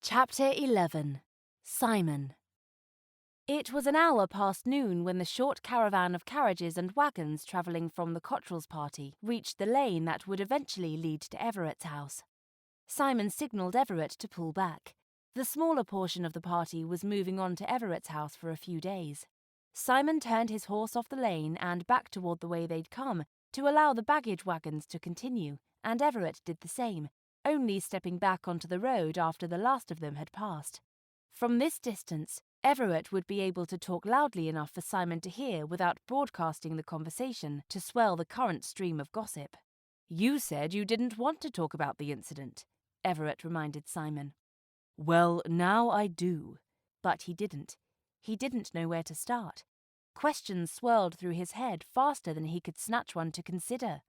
Chapter 11. Simon. It was an hour past noon when the short caravan of carriages and wagons travelling from the Cottrells' party reached the lane that would eventually lead to Everett's house. Simon signalled Everett to pull back. The smaller portion of the party was moving on to Everett's house for a few days. Simon turned his horse off the lane and back toward the way they'd come to allow the baggage wagons to continue, and Everett did the same, only stepping back onto the road after the last of them had passed. From this distance, Everett would be able to talk loudly enough for Simon to hear without broadcasting the conversation to swell the current stream of gossip. "You said you didn't want to talk about the incident," Everett reminded Simon. "Well, now I do." But he didn't. He didn't know where to start. Questions swirled through his head faster than he could snatch one to consider.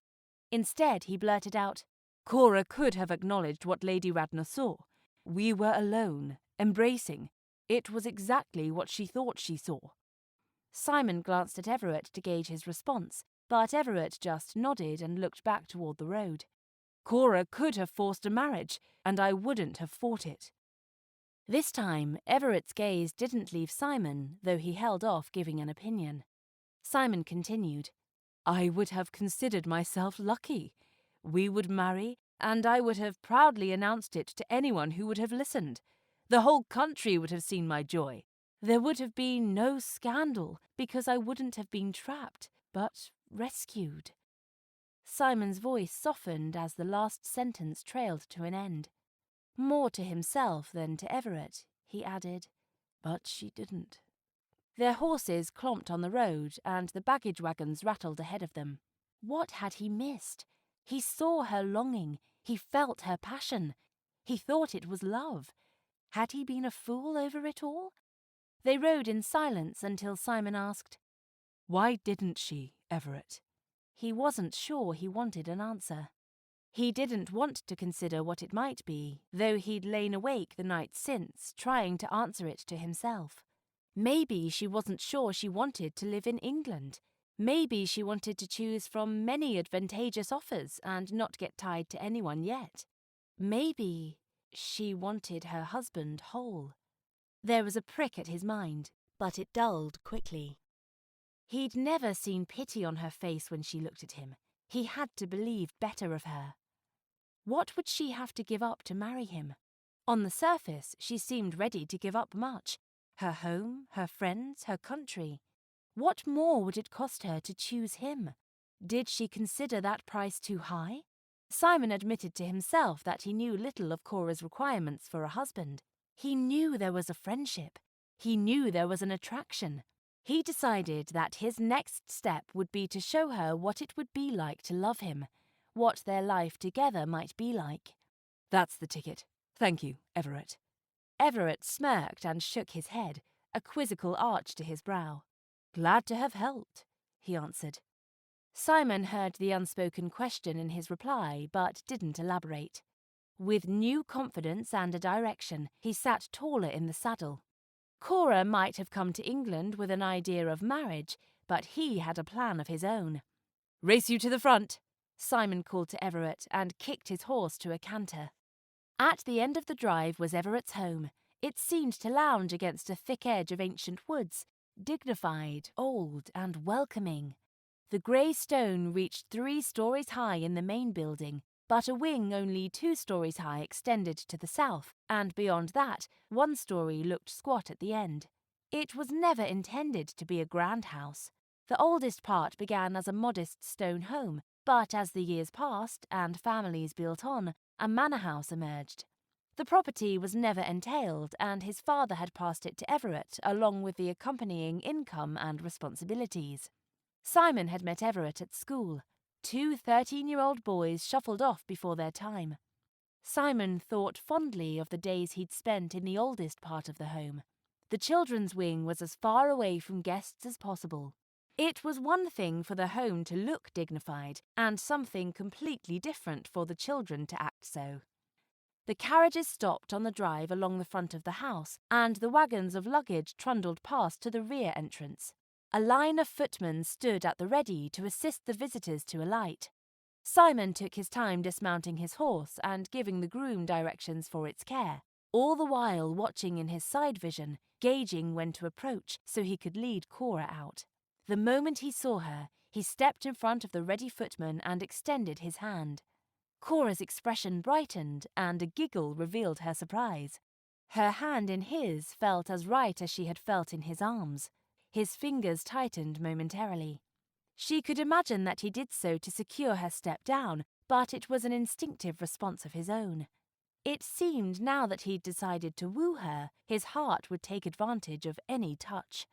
Instead, he blurted out, "Cora could have acknowledged what Lady Radnor saw. We were alone, embracing. It was exactly what she thought she saw." Simon glanced at Everett to gauge his response, but Everett just nodded and looked back toward the road. "Cora could have forced a marriage, and I wouldn't have fought it." This time, Everett's gaze didn't leave Simon, though he held off giving an opinion. Simon continued, "I would have considered myself lucky. We would marry, and I would have proudly announced it to anyone who would have listened. The whole country would have seen my joy. There would have been no scandal, because I wouldn't have been trapped, but rescued." Simon's voice softened as the last sentence trailed to an end. More to himself than to Everett, he added, "But she didn't." Their horses clomped on the road, and the baggage wagons rattled ahead of them. What had he missed? He saw her longing. He felt her passion. He thought it was love. Had he been a fool over it all? They rode in silence until Simon asked, "Why didn't she, Everett?" He wasn't sure he wanted an answer. He didn't want to consider what it might be, though he'd lain awake the night since, trying to answer it to himself. Maybe she wasn't sure she wanted to live in England. Maybe she wanted to choose from many advantageous offers and not get tied to anyone yet. Maybe she wanted her husband whole. There was a prick at his mind, but it dulled quickly. He'd never seen pity on her face when she looked at him. He had to believe better of her. What would she have to give up to marry him? On the surface, she seemed ready to give up much. Her home, her friends, her country. What more would it cost her to choose him? Did she consider that price too high? Simon admitted to himself that he knew little of Cora's requirements for a husband. He knew there was a friendship. He knew there was an attraction. He decided that his next step would be to show her what it would be like to love him, what their life together might be like. "That's the ticket. Thank you, Everett." Everett smirked and shook his head, a quizzical arch to his brow. "Glad to have helped," he answered. Simon heard the unspoken question in his reply, but didn't elaborate. With new confidence and a direction, he sat taller in the saddle. Cora might have come to England with an idea of marriage, but he had a plan of his own. "Race you to the front," Simon called to Everett and kicked his horse to a canter. At the end of the drive was Everett's home. It seemed to lounge against a thick edge of ancient woods, dignified, old, and welcoming. The grey stone reached 3 stories high in the main building, but a wing only 2 stories high extended to the south, and beyond that, 1 story looked squat at the end. It was never intended to be a grand house. The oldest part began as a modest stone home, but as the years passed and families built on, a manor house emerged. The property was never entailed, and his father had passed it to Everett along with the accompanying income and responsibilities. Simon had met Everett at school. 2 13-year-old boys shuffled off before their time. Simon thought fondly of the days he'd spent in the oldest part of the home. The children's wing was as far away from guests as possible. It was one thing for the home to look dignified, and something completely different for the children to act so. The carriages stopped on the drive along the front of the house, and the wagons of luggage trundled past to the rear entrance. A line of footmen stood at the ready to assist the visitors to alight. Simon took his time dismounting his horse and giving the groom directions for its care. all the while watching in his side vision, gauging when to approach so he could lead Cora out. The moment he saw her, he stepped in front of the ready footman and extended his hand. Cora's expression brightened, and a giggle revealed her surprise. Her hand in his felt as right as she had felt in his arms. His fingers tightened momentarily. She could imagine that he did so to secure her step down, but it was an instinctive response of his own. It seemed now that he'd decided to woo her, his heart would take advantage of any touch.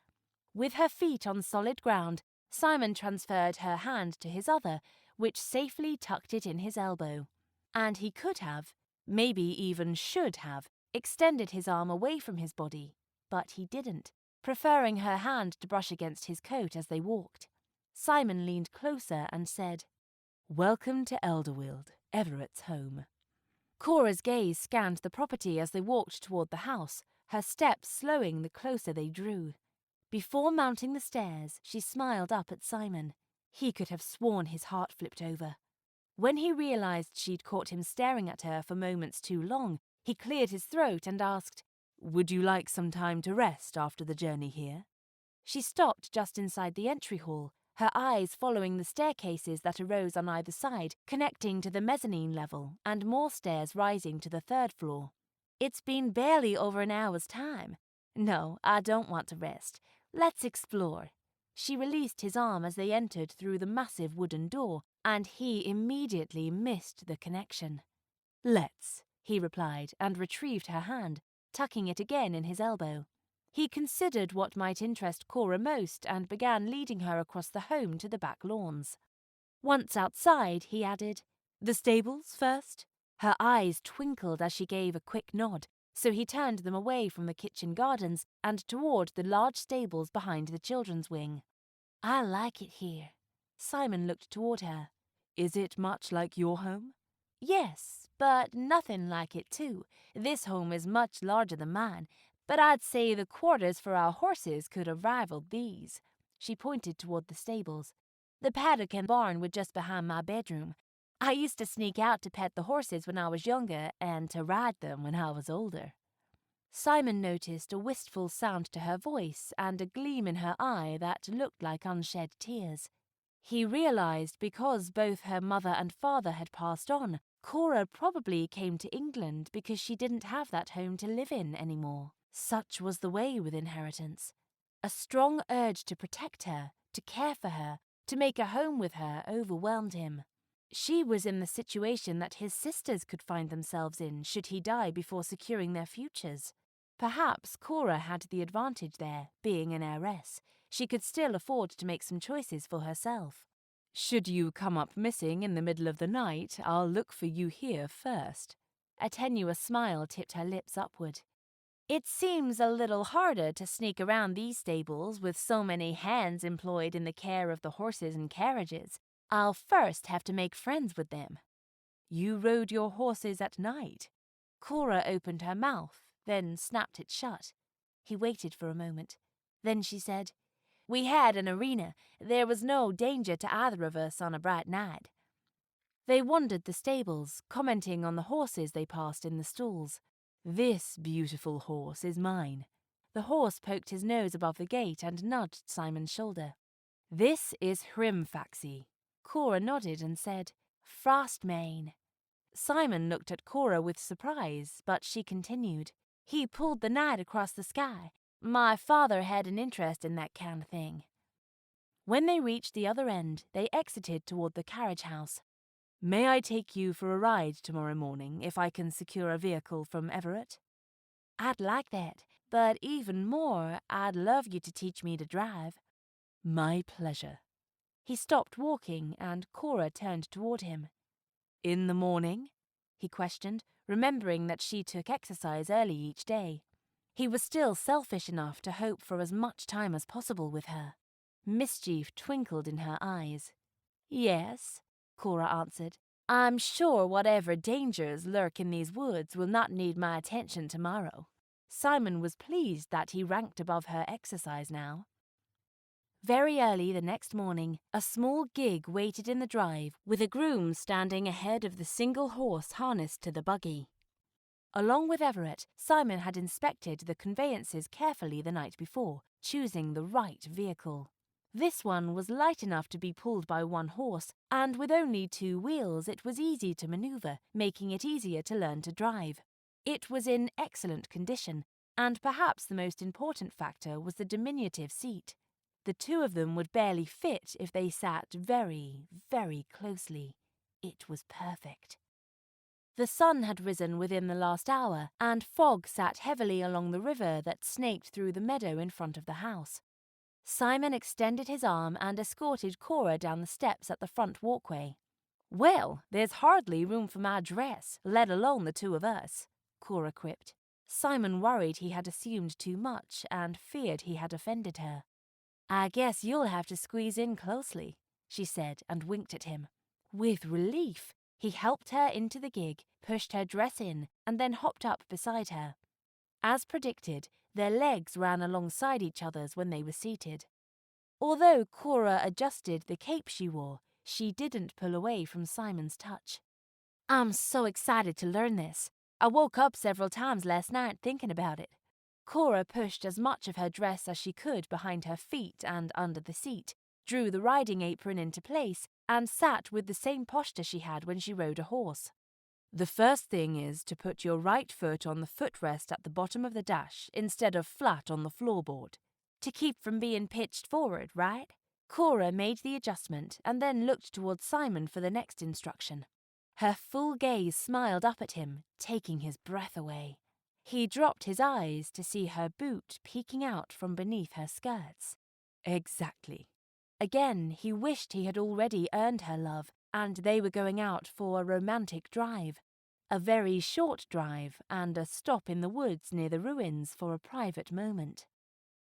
With her feet on solid ground, Simon transferred her hand to his other, which safely tucked it in his elbow. And he could have, maybe even should have, extended his arm away from his body, but he didn't, preferring her hand to brush against his coat as they walked. Simon leaned closer and said, "Welcome to Elderweald, Everett's home." Cora's gaze scanned the property as they walked toward the house, her steps slowing the closer they drew. Before mounting the stairs, she smiled up at Simon. He could have sworn his heart flipped over. When he realized she'd caught him staring at her for moments too long, he cleared his throat and asked, "Would you like some time to rest after the journey here?" She stopped just inside the entry hall, her eyes following the staircases that arose on either side, connecting to the mezzanine level, and more stairs rising to the third floor. "It's been barely over an hour's time. No, I don't want to rest. Let's explore." She released his arm as they entered through the massive wooden door, and he immediately missed the connection. "Let's," he replied, and retrieved her hand, tucking it again in his elbow. He considered what might interest Cora most and began leading her across the home to the back lawns. Once outside, he added, "The stables first?" Her eyes twinkled as she gave a quick nod, so he turned them away from the kitchen gardens and toward the large stables behind the children's wing. "I like it here." Simon looked toward her. "Is it much like your home?" "Yes, but nothing like it too. This home is much larger than mine, but I'd say the quarters for our horses could have rivaled these." She pointed toward the stables. "The paddock and barn were just behind my bedroom. I used to sneak out to pet the horses when I was younger and to ride them when I was older." Simon noticed a wistful sound to her voice and a gleam in her eye that looked like unshed tears. He realized because both her mother and father had passed on, Cora probably came to England because she didn't have that home to live in anymore. Such was the way with inheritance. A strong urge to protect her, to care for her, to make a home with her overwhelmed him. She was in the situation that his sisters could find themselves in should he die before securing their futures. Perhaps Cora had the advantage there, being an heiress. She could still afford to make some choices for herself. "Should you come up missing in the middle of the night, I'll look for you here first." A tenuous smile tipped her lips upward. "It seems a little harder to sneak around these stables with so many hands employed in the care of the horses and carriages. I'll first have to make friends with them." "You rode your horses at night?" Cora opened her mouth, then snapped it shut. He waited for a moment. Then she said, "We had an arena. There was no danger to either of us on a bright night." They wandered the stables, commenting on the horses they passed in the stalls. "This beautiful horse is mine." The horse poked his nose above the gate and nudged Simon's shoulder. "This is Hrimfaxi." Cora nodded and said, "Frostmane." Simon looked at Cora with surprise, but she continued, "He pulled the night across the sky. My father had an interest in that kind of thing." When they reached the other end, they exited toward the carriage house. "May I take you for a ride tomorrow morning if I can secure a vehicle from Everett?" "I'd like that, but even more, I'd love you to teach me to drive." "My pleasure." He stopped walking, and Cora turned toward him. "In the morning?" he questioned, remembering that she took exercise early each day. He was still selfish enough to hope for as much time as possible with her. Mischief twinkled in her eyes. "Yes," Cora answered. "I'm sure whatever dangers lurk in these woods will not need my attention tomorrow." Simon was pleased that he ranked above her exercise now. Very early the next morning, a small gig waited in the drive, with a groom standing ahead of the single horse harnessed to the buggy. Along with Everett, Simon had inspected the conveyances carefully the night before, choosing the right vehicle. This one was light enough to be pulled by one horse, and with only 2 wheels it was easy to maneuver, making it easier to learn to drive. It was in excellent condition, and perhaps the most important factor was the diminutive seat. The 2 of them would barely fit if they sat very, very closely. It was perfect. The sun had risen within the last hour, and fog sat heavily along the river that snaked through the meadow in front of the house. Simon extended his arm and escorted Cora down the steps at the front walkway. "Well, there's hardly room for my dress, let alone the 2 of us," Cora quipped. Simon worried he had assumed too much and feared he had offended her. "I guess you'll have to squeeze in closely," she said and winked at him. With relief, he helped her into the gig, pushed her dress in, and then hopped up beside her. As predicted, their legs ran alongside each other's when they were seated. Although Cora adjusted the cape she wore, she didn't pull away from Simon's touch. "I'm so excited to learn this. I woke up several times last night thinking about it." Cora pushed as much of her dress as she could behind her feet and under the seat, drew the riding apron into place, and sat with the same posture she had when she rode a horse. "The first thing is to put your right foot on the footrest at the bottom of the dash instead of flat on the floorboard. To keep from being pitched forward, right?" Cora made the adjustment and then looked towards Simon for the next instruction. Her full gaze smiled up at him, taking his breath away. He dropped his eyes to see her boot peeking out from beneath her skirts. Exactly. Again, he wished he had already earned her love, and they were going out for a romantic drive. A very short drive, and a stop in the woods near the ruins for a private moment.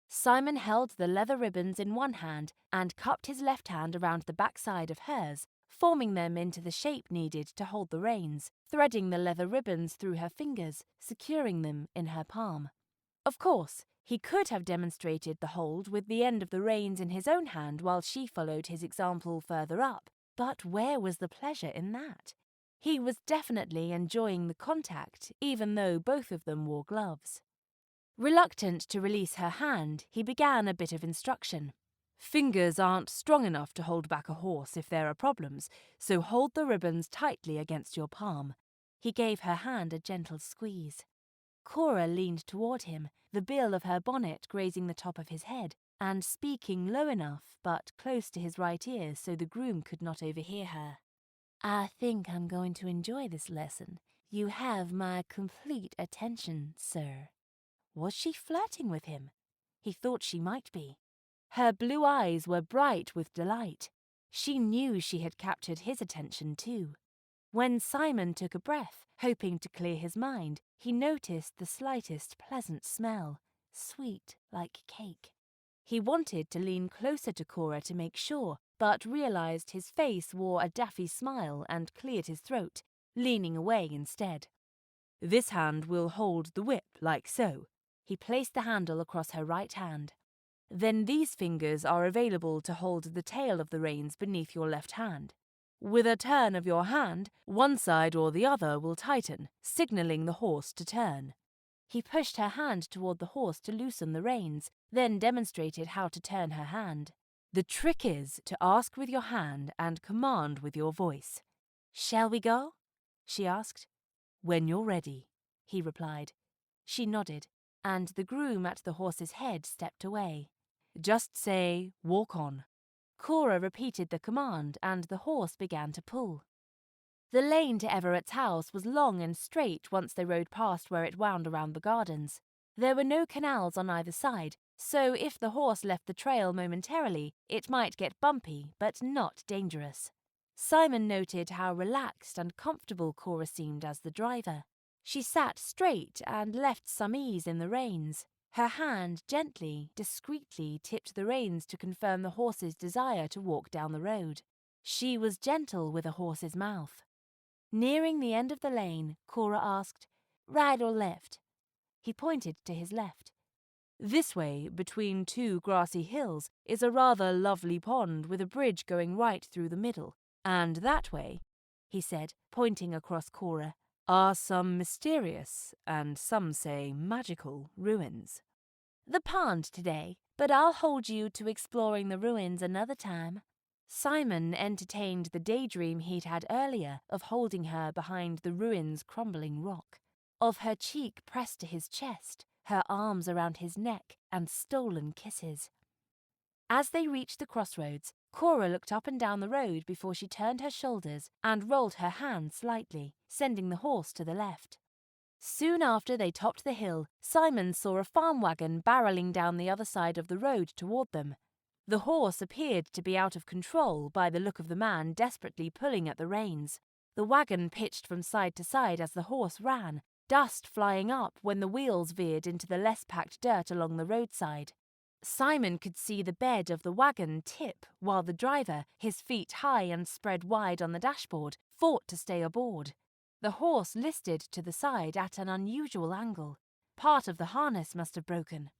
Simon held the leather ribbons in one hand and cupped his left hand around the backside of hers, forming them into the shape needed to hold the reins, threading the leather ribbons through her fingers, securing them in her palm. Of course, he could have demonstrated the hold with the end of the reins in his own hand while she followed his example further up, but where was the pleasure in that? He was definitely enjoying the contact, even though both of them wore gloves. Reluctant to release her hand, he began a bit of instruction. "Fingers aren't strong enough to hold back a horse if there are problems, so hold the ribbons tightly against your palm." He gave her hand a gentle squeeze. Cora leaned toward him, the bill of her bonnet grazing the top of his head, and speaking low enough but close to his right ear so the groom could not overhear her. "I think I'm going to enjoy this lesson. You have my complete attention, sir." Was she flirting with him? He thought she might be. Her blue eyes were bright with delight. She knew she had captured his attention too. When Simon took a breath, hoping to clear his mind, he noticed the slightest pleasant smell, sweet like cake. He wanted to lean closer to Cora to make sure, but realized his face wore a daffy smile and cleared his throat, leaning away instead. "This hand will hold the whip like so." He placed the handle across her right hand. "Then these fingers are available to hold the tail of the reins beneath your left hand. With a turn of your hand, one side or the other will tighten, signaling the horse to turn." He pushed her hand toward the horse to loosen the reins, then demonstrated how to turn her hand. "The trick is to ask with your hand and command with your voice." "Shall we go?" she asked. "When you're ready," he replied. She nodded, and the groom at the horse's head stepped away. "Just say, 'Walk on.'" Cora repeated the command, and the horse began to pull. The lane to Everett's house was long and straight once they rode past where it wound around the gardens. There were no canals on either side, so if the horse left the trail momentarily, it might get bumpy, but not dangerous. Simon noted how relaxed and comfortable Cora seemed as the driver. She sat straight and left some ease in the reins. Her hand gently, discreetly tipped the reins to confirm the horse's desire to walk down the road. She was gentle with a horse's mouth. Nearing the end of the lane, Cora asked, "Right or left?" He pointed to his left. "This way, between 2 grassy hills, is a rather lovely pond with a bridge going right through the middle. And that way," he said, pointing across Cora, are some mysterious, and some say magical, ruins. The pond today, but I'll hold you to exploring the ruins another time. Simon entertained the daydream he'd had earlier of holding her behind the ruin's crumbling rock, of her cheek pressed to his chest, her arms around his neck, and stolen kisses. As they reached the crossroads, Cora looked up and down the road before she turned her shoulders and rolled her hand slightly, sending the horse to the left. Soon after they topped the hill, Simon saw a farm wagon barreling down the other side of the road toward them. The horse appeared to be out of control by the look of the man desperately pulling at the reins. The wagon pitched from side to side as the horse ran, dust flying up when the wheels veered into the less packed dirt along the roadside. Simon could see the bed of the wagon tip while the driver, his feet high and spread wide on the dashboard, fought to stay aboard. The horse listed to the side at an unusual angle. Part of the harness must have broken.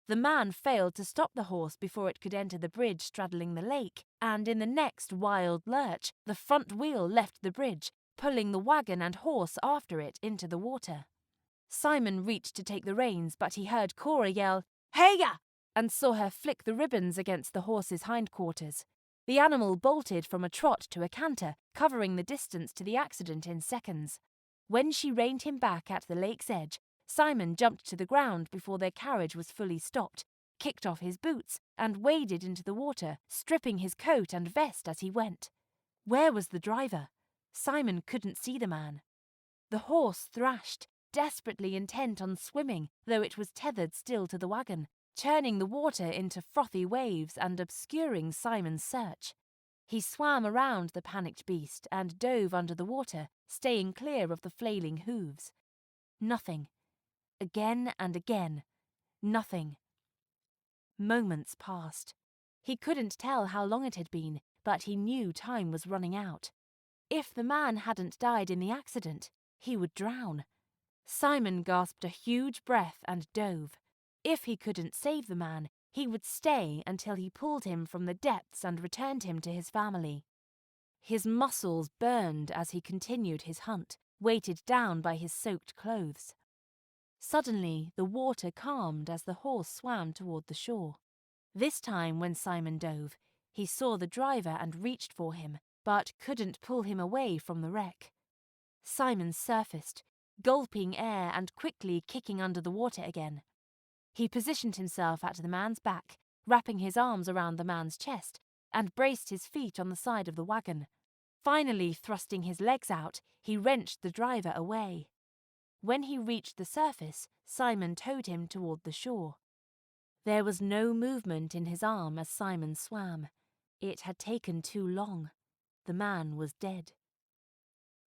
The man failed to stop the horse before it could enter the bridge straddling the lake, and in the next wild lurch, the front wheel left the bridge, pulling the wagon and horse after it into the water. Simon reached to take the reins, but he heard Cora yell, "Hey-ya!" and saw her flick the ribbons against the horse's hindquarters. The animal bolted from a trot to a canter, covering the distance to the accident in seconds. When she reined him back at the lake's edge, Simon jumped to the ground before their carriage was fully stopped, kicked off his boots, and waded into the water, stripping his coat and vest as he went. Where was the driver? Simon couldn't see the man. The horse thrashed, desperately intent on swimming, though it was tethered still to the wagon, churning the water into frothy waves and obscuring Simon's search. He swam around the panicked beast and dove under the water, staying clear of the flailing hooves. Nothing. Again and again. Nothing. Moments passed. He couldn't tell how long it had been, but he knew time was running out. If the man hadn't died in the accident, he would drown. Simon gasped a huge breath and dove. If he couldn't save the man, he would stay until he pulled him from the depths and returned him to his family. His muscles burned as he continued his hunt, weighted down by his soaked clothes. Suddenly, the water calmed as the horse swam toward the shore. This time, when Simon dove, he saw the driver and reached for him, but couldn't pull him away from the wreck. Simon surfaced, gulping air and quickly kicking under the water again. He positioned himself at the man's back, wrapping his arms around the man's chest, and braced his feet on the side of the wagon. Finally, thrusting his legs out, he wrenched the driver away. When he reached the surface, Simon towed him toward the shore. There was no movement in his arm as Simon swam. It had taken too long. The man was dead.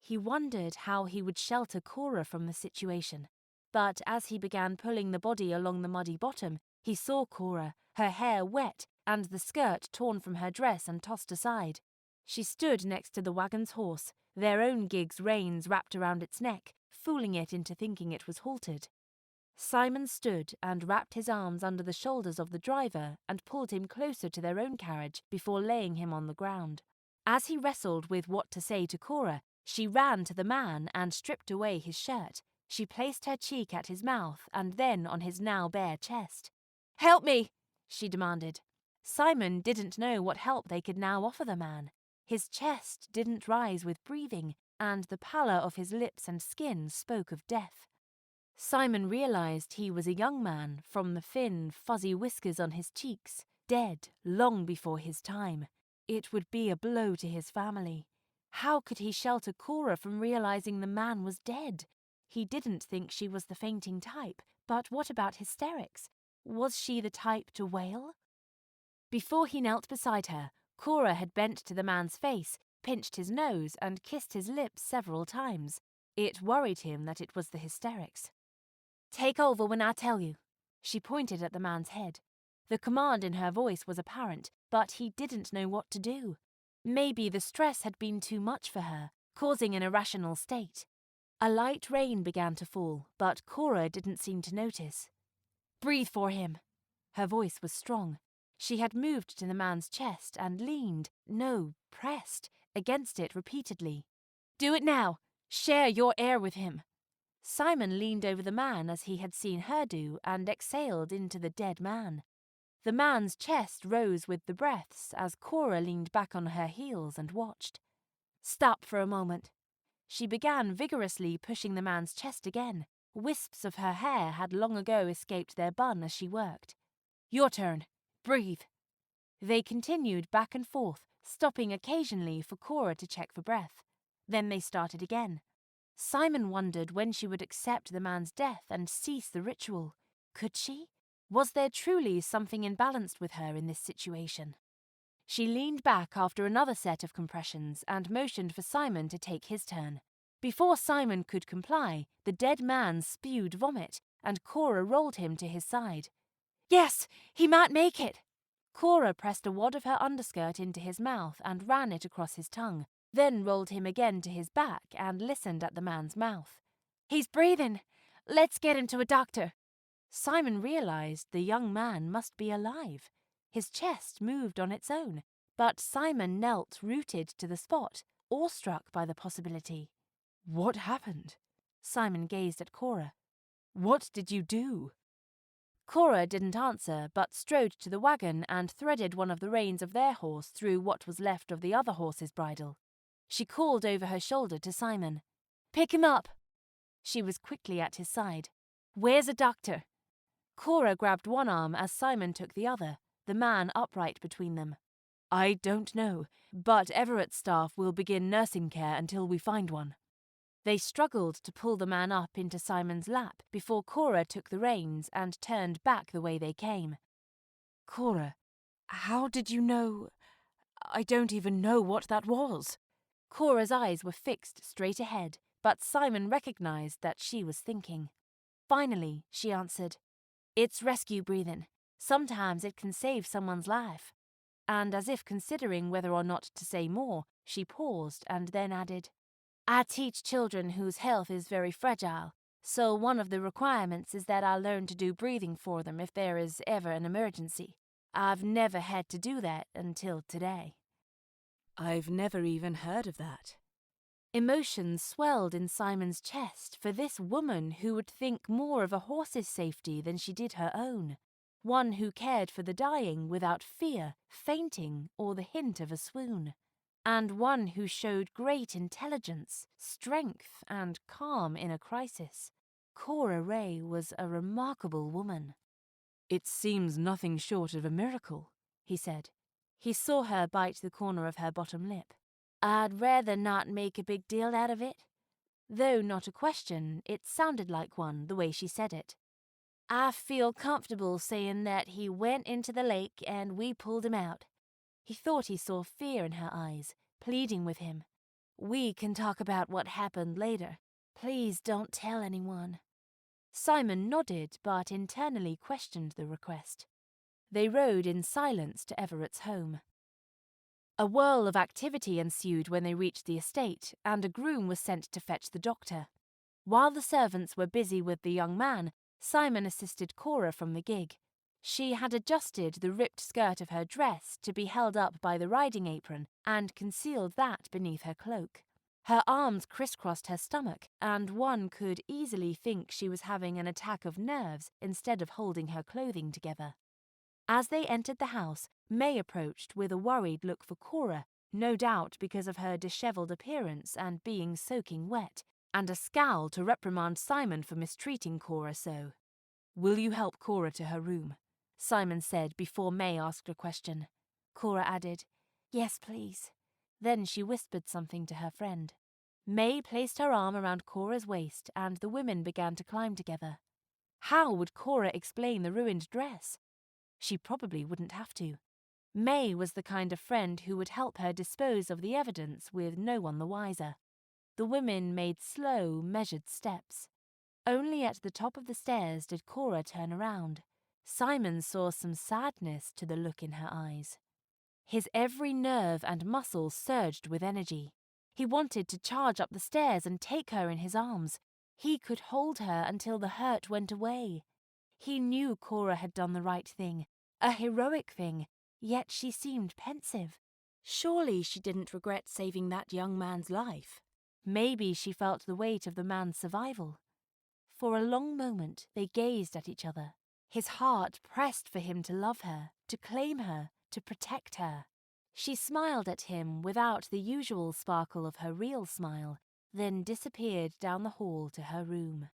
He wondered how he would shelter Cora from the situation, but as he began pulling the body along the muddy bottom, he saw Cora, her hair wet and the skirt torn from her dress and tossed aside. She stood next to the wagon's horse, their own gig's reins wrapped around its neck, fooling it into thinking it was haltered. Simon stood and wrapped his arms under the shoulders of the driver and pulled him closer to their own carriage before laying him on the ground. As he wrestled with what to say to Cora, she ran to the man and stripped away his shirt. She placed her cheek at his mouth and then on his now bare chest. "Help me!" she demanded. Simon didn't know what help they could now offer the man. His chest didn't rise with breathing, and the pallor of his lips and skin spoke of death. Simon realized he was a young man from the thin, fuzzy whiskers on his cheeks, dead long before his time. It would be a blow to his family. How could he shelter Cora from realizing the man was dead? He didn't think she was the fainting type, but what about hysterics? Was she the type to wail? Before he knelt beside her, Cora had bent to the man's face, pinched his nose, and kissed his lips several times. It worried him that it was the hysterics. "Take over when I tell you." She pointed at the man's head. The command in her voice was apparent, but he didn't know what to do. Maybe the stress had been too much for her, causing an irrational state. A light rain began to fall, but Cora didn't seem to notice. "Breathe for him." Her voice was strong. She had moved to the man's chest and leaned, no, pressed, against it repeatedly. "Do it now," Share your air with him." Simon leaned over the man as he had seen her do and exhaled into the dead man. The man's chest rose with the breaths as Cora leaned back on her heels and watched. "Stop for a moment." She began vigorously pushing the man's chest again. Wisps of her hair had long ago escaped their bun as she worked. "Your turn. Breathe." They continued back and forth, stopping occasionally for Cora to check for breath. Then they started again. Simon wondered when she would accept the man's death and cease the ritual. Could she? Was there truly something imbalanced with her in this situation? She leaned back after another set of compressions and motioned for Simon to take his turn. Before Simon could comply, the dead man spewed vomit, and Cora rolled him to his side. "Yes, he might make it." Cora pressed a wad of her underskirt into his mouth and ran it across his tongue, then rolled him again to his back and listened at the man's mouth. "He's breathing. Let's get him to a doctor." Simon realized the young man must be alive. His chest moved on its own, but Simon knelt rooted to the spot, awestruck by the possibility. "What happened?" Simon gazed at Cora. "What did you do?" Cora didn't answer, but strode to the wagon and threaded one of the reins of their horse through what was left of the other horse's bridle. She called over her shoulder to Simon. "Pick him up." She was quickly at his side. "Where's a doctor?" Cora grabbed one arm as Simon took the other, the man upright between them. "I don't know, but Everett's staff will begin nursing care until we find one." They struggled to pull the man up into Simon's lap before Cora took the reins and turned back the way they came. "Cora, how did you know? I don't even know what that was." Cora's eyes were fixed straight ahead, but Simon recognized that she was thinking. Finally, she answered, "It's rescue breathing. Sometimes it can save someone's life." And as if considering whether or not to say more, she paused and then added, "I teach children whose health is very fragile, so one of the requirements is that I learn to do breathing for them if there is ever an emergency. I've never had to do that until today." "I've never even heard of that." Emotions swelled in Simon's chest for this woman who would think more of a horse's safety than she did her own. One who cared for the dying without fear, fainting, or the hint of a swoon. And one who showed great intelligence, strength, and calm in a crisis. Cora Ray was a remarkable woman. "It seems nothing short of a miracle," he said. He saw her bite the corner of her bottom lip. "I'd rather not make a big deal out of it." Though not a question, it sounded like one the way she said it. "I feel comfortable saying that he went into the lake and we pulled him out." He thought he saw fear in her eyes, pleading with him. "We can talk about what happened later. Please don't tell anyone." Simon nodded, but internally questioned the request. They rode in silence to Everett's home. A whirl of activity ensued when they reached the estate, and a groom was sent to fetch the doctor. While the servants were busy with the young man, Simon assisted Cora from the gig. She had adjusted the ripped skirt of her dress to be held up by the riding apron and concealed that beneath her cloak. Her arms crisscrossed her stomach, and one could easily think she was having an attack of nerves instead of holding her clothing together. As they entered the house, May approached with a worried look for Cora, no doubt because of her dishevelled appearance and being soaking wet, and a scowl to reprimand Simon for mistreating Cora so. "Will you help Cora to her room?" Simon said before May asked a question. Cora added, "Yes, please." Then she whispered something to her friend. May placed her arm around Cora's waist and the women began to climb together. How would Cora explain the ruined dress? She probably wouldn't have to. May was the kind of friend who would help her dispose of the evidence with no one the wiser. The women made slow, measured steps. Only at the top of the stairs did Cora turn around. Simon saw some sadness to the look in her eyes. His every nerve and muscle surged with energy. He wanted to charge up the stairs and take her in his arms. He could hold her until the hurt went away. He knew Cora had done the right thing, a heroic thing, yet she seemed pensive. Surely she didn't regret saving that young man's life. Maybe she felt the weight of the man's survival. For a long moment they gazed at each other. His heart pressed for him to love her, to claim her, to protect her. She smiled at him without the usual sparkle of her real smile, then disappeared down the hall to her room.